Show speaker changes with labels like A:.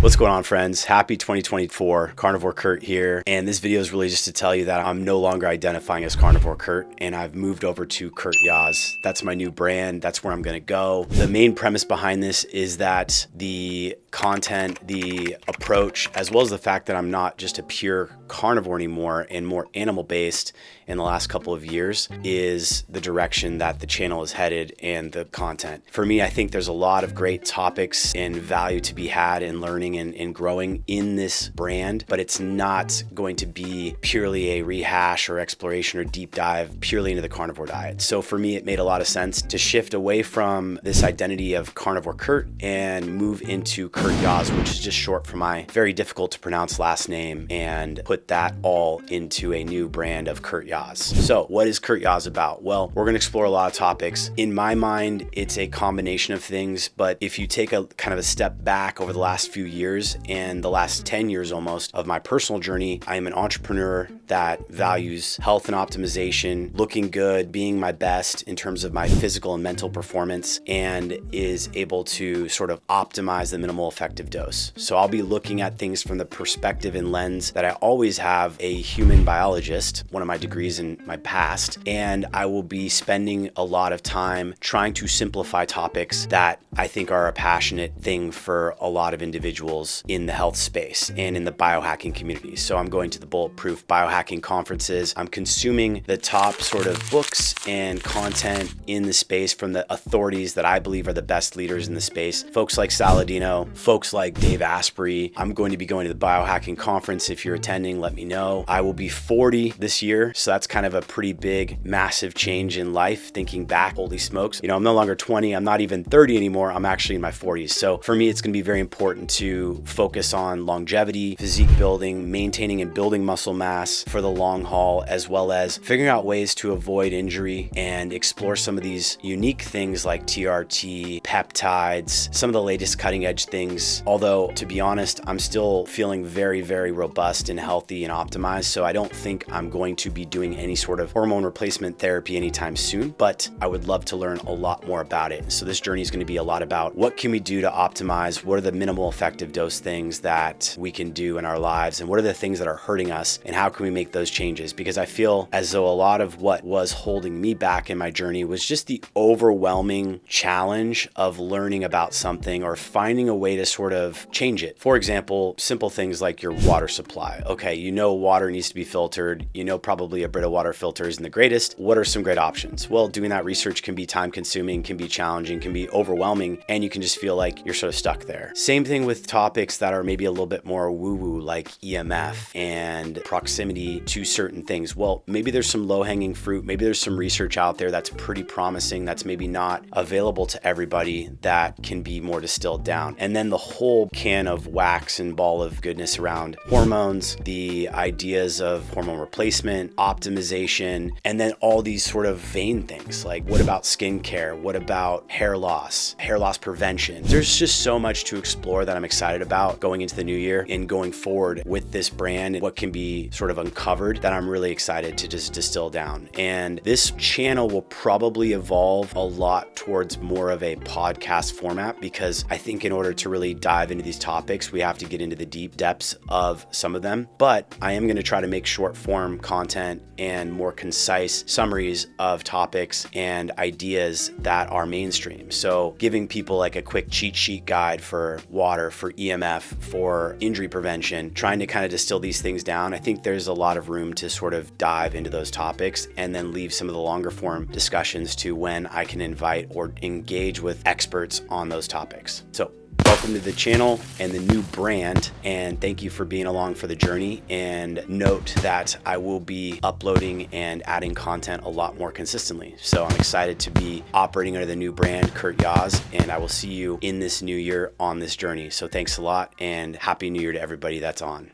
A: What's going on, friends? Happy 2024. Karnivore Kurt here. And this video is really just to tell you that I'm no longer identifying as Karnivore Kurt, and I've moved over to Kurt Yaz. That's my new brand. That's where I'm going to go. The main premise behind this is that the content, the approach, as well as the fact that I'm not just a pure carnivore anymore and more animal-based in the last couple of years, is the direction that the channel is headed and the content. For me, I think there's a lot of great topics and value to be had in learning and growing in this brand, but it's not going to be purely a rehash or exploration or deep dive purely into the carnivore diet. So for me, it made a lot of sense to shift away from this identity of Karnivore Kurt and move into Kurt Yaz, which is just short for my very difficult to pronounce last name, and put that all into a new brand of Kurt Yaz. So what is Kurt Yaz about? Well, we're going to explore a lot of topics. In my mind, it's a combination of things, but if you take a kind of a step back over the last few years and the last 10 years almost of my personal journey, I am an entrepreneur that values health and optimization, looking good, being my best in terms of my physical and mental performance, and is able to sort of optimize the minimal effective dose. So I'll be looking at things from the perspective and lens that I always have a human biologist, one of my degrees in my past, and I will be spending a lot of time trying to simplify topics that I think are a passionate thing for a lot of individuals in the health space and in the biohacking community. So I'm going to the Bulletproof Biohacking conferences. I'm consuming the top sort of books and content in the space from the authorities that I believe are the best leaders in the space. Folks like Saladino, folks like Dave Asprey. I'm going to be going to the biohacking conference. If you're attending, let me know. I will be 40 this year, so that's kind of a pretty big, massive change in life. Thinking back, holy smokes, I'm no longer 20. I'm not even 30 anymore. I'm actually in my 40s. So for me, it's going to be very important to focus on longevity, physique building, maintaining and building muscle mass for the long haul, as well as figuring out ways to avoid injury and explore some of these unique things like TRT, peptides, some of the latest cutting edge things. Although, to be honest, I'm still feeling very, very robust and healthy and optimized. So I don't think I'm going to be doing any sort of hormone replacement therapy anytime soon, but I would love to learn a lot more about it. So this journey is going to be a lot about what can we do to optimize, what are the minimal effective dose things that we can do in our lives, and what are the things that are hurting us, and how can we make those changes? Because I feel as though a lot of what was holding me back in my journey was just the overwhelming challenge of learning about something or finding a way to sort of change it. For example, simple things like your water supply. Okay, water needs to be filtered. Probably a Brita water filter isn't the greatest. What are some great options? Well, doing that research can be time consuming, can be challenging, can be overwhelming, and you can just feel like you're sort of stuck there. Same thing with topics that are maybe a little bit more woo-woo, like EMF and proximity to certain things. Well, maybe there's some low-hanging fruit. Maybe there's some research out there that's pretty promising that's maybe not available to everybody that can be more distilled down. And then the whole can of wax and ball of goodness around hormones, the ideas of hormone replacement, optimization, and then all these sort of vain things like what about skincare? What about hair loss prevention? There's just so much to explore that I'm excited about going into the new year and going forward with this brand and what can be sort of uncovered that I'm really excited to just distill down. And this channel will probably evolve a lot towards more of a podcast format, because I think in order to really dive into these topics, we have to get into the deep depths of some of them. But I am going to try to make short form content and more concise summaries of topics and ideas that are mainstream. So giving people like a quick cheat sheet guide for water, for EMF, for injury prevention, trying to kind of distill these things down. I think there's a lot of room to sort of dive into those topics and then leave some of the longer form discussions to when I can invite or engage with experts on those topics. So welcome to the channel and the new brand, and thank you for being along for the journey. And note that I will be uploading and adding content a lot more consistently. So I'm excited to be operating under the new brand, Kurt Yaz, and I will see you in this new year on this journey. So thanks a lot, and Happy New Year to everybody that's on.